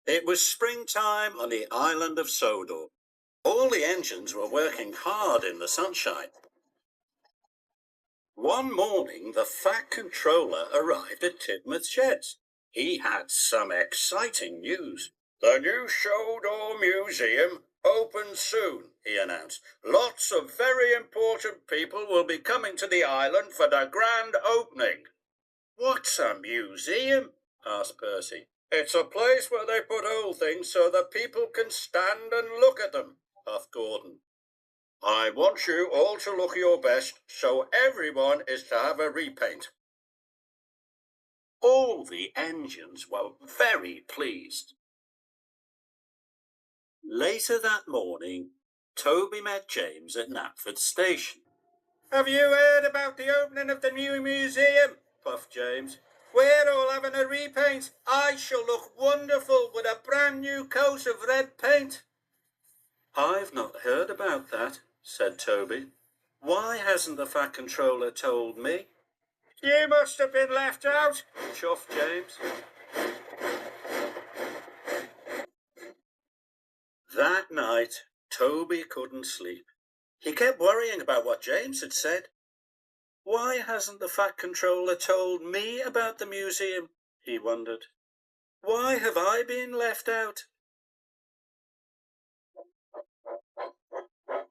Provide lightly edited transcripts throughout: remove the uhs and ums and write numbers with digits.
It was springtime on the island of Sodor. All the engines were working hard in the sunshine. One morning, the Fat Controller arrived at Tidmouth Sheds. He had some exciting news. The new Sodor Museum opens soon, he announced. Lots of very important people will be coming to the island for the grand opening. What's a museum? Asked Percy. It's a place where they put old things so that people can stand and look at them, puffed Gordon. I want you all to look your best, so everyone is to have a repaint. All the engines were very pleased. Later that morning, Toby met James at Knapford Station. Have you heard about the opening of the new museum? Puffed James. We're all having a repaint. I shall look wonderful with a brand new coat of red paint. I've not heard about that, said Toby. Why hasn't the Fat Controller told me? You must have been left out, chuffed James. That night, Toby couldn't sleep. He kept worrying about what James had said. Why hasn't the Fat Controller told me about the museum? He wondered. Why have I been left out?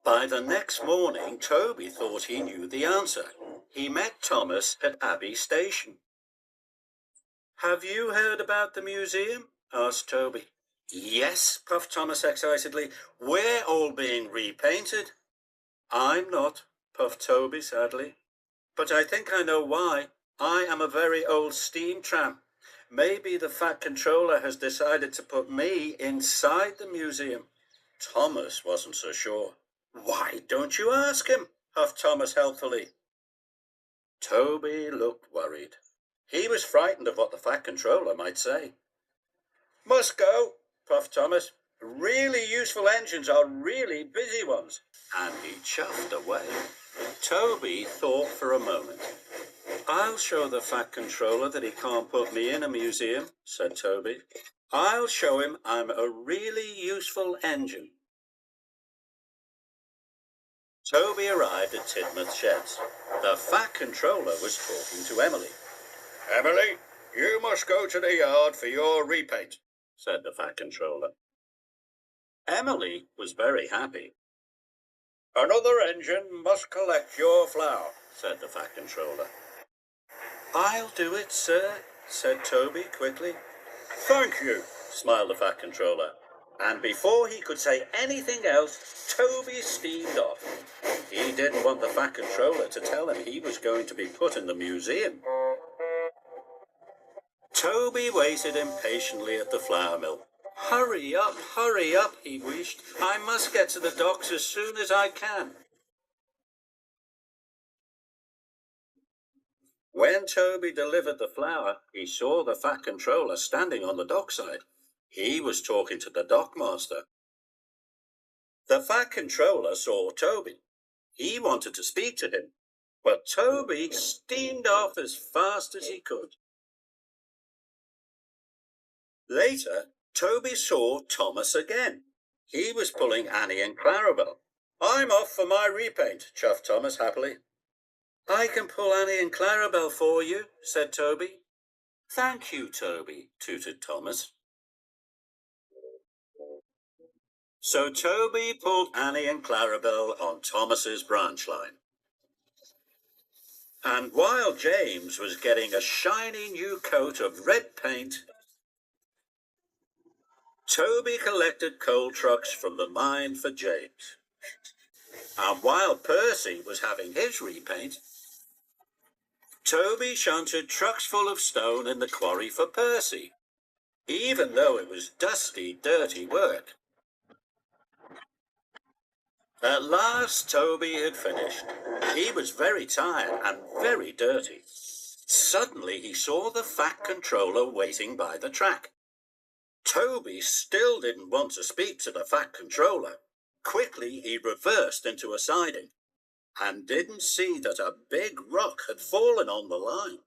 By the next morning, Toby thought he knew the answer. He met Thomas at Abbey Station. Have you heard about the museum? Asked Toby. Yes, puffed Thomas excitedly. We're all being repainted. I'm not, puffed Toby sadly. But I think I know why. I am a very old steam tram. Maybe the Fat Controller has decided to put me inside the museum. Thomas wasn't so sure. Why don't you ask him? Huffed Thomas helpfully. Toby looked worried. He was frightened of what the Fat Controller might say. Must go, puffed Thomas. Really useful engines are really busy ones. And he chuffed away. Toby thought for a moment. I'll show the Fat Controller that he can't put me in a museum, said Toby. I'll show him I'm a really useful engine. Toby arrived at Tidmouth Sheds. The Fat Controller was talking to Emily. Emily, you must go to the yard for your repaint, said the Fat Controller. Emily was very happy. Another engine must collect your flour, said the Fat Controller. I'll do it, sir, said Toby quickly. Thank you, smiled the Fat Controller. And before he could say anything else, Toby steamed off. He didn't want the Fat Controller to tell him he was going to be put in the museum. Toby waited impatiently at the flour mill. Hurry up, he wished. I must get to the docks as soon as I can. When Toby delivered the flour, he saw the Fat Controller standing on the dockside. He was talking to the dockmaster. The Fat Controller saw Toby. He wanted to speak to him, but Toby steamed off as fast as he could. Later, Toby saw Thomas again. He was pulling Annie and Clarabel. I'm off for my repaint, chuffed Thomas happily. I can pull Annie and Clarabel for you, said Toby. Thank you, Toby, tooted Thomas. So Toby pulled Annie and Clarabel on Thomas's branch line. And while James was getting a shiny new coat of red paint, Toby collected coal trucks from the mine for James. And while Percy was having his repaint, Toby shunted trucks full of stone in the quarry for Percy, even though it was dusty, dirty work. At last Toby had finished. He was very tired and very dirty. Suddenly he saw the Fat Controller waiting by the track. Toby still didn't want to speak to the Fat Controller. Quickly he reversed into a siding and didn't see that a big rock had fallen on the line.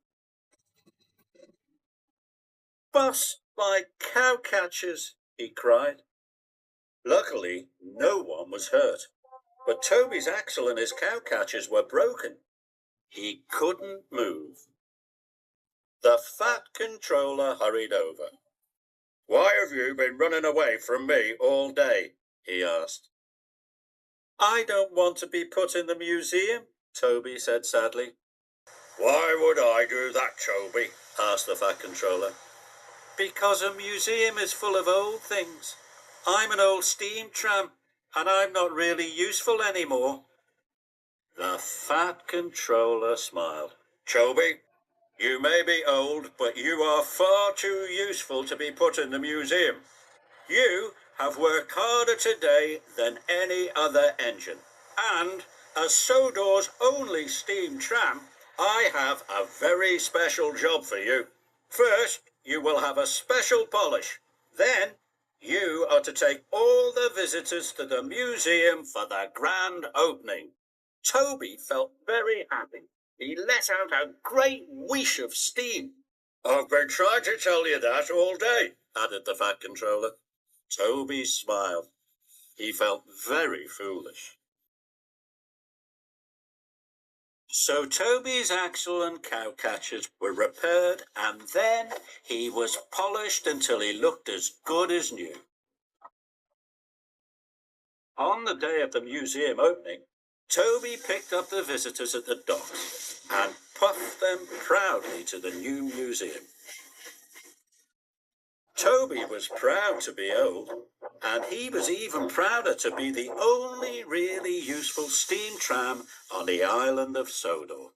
Boss, like cow catchers, he cried. Luckily, no one was hurt, but Toby's axle and his cow catchers were broken. He couldn't move. The Fat Controller hurried over. Why have you been running away from me all day? He asked. I don't want to be put in the museum, Toby said sadly. Why would I do that, Toby? Asked the Fat Controller. Because a museum is full of old things. I'm an old steam tram, and I'm not really useful anymore. The Fat Controller smiled. Toby, you may be old, but you are far too useful to be put in the museum. You have worked harder today than any other engine. And as Sodor's only steam tram, I have a very special job for you. First, you will have a special polish. Then, you are to take all the visitors to the museum for the grand opening. Toby felt very happy. He let out a great whoosh of steam. I've been trying to tell you that all day, added the Fat Controller. Toby smiled. He felt very foolish. So Toby's axle and cow catchers were repaired, and then he was polished until he looked as good as new. On the day of the museum opening, Toby picked up the visitors at the docks and puffed them proudly to the new museum. Toby was proud to be old, and he was even prouder to be the only really useful steam tram on the island of Sodor.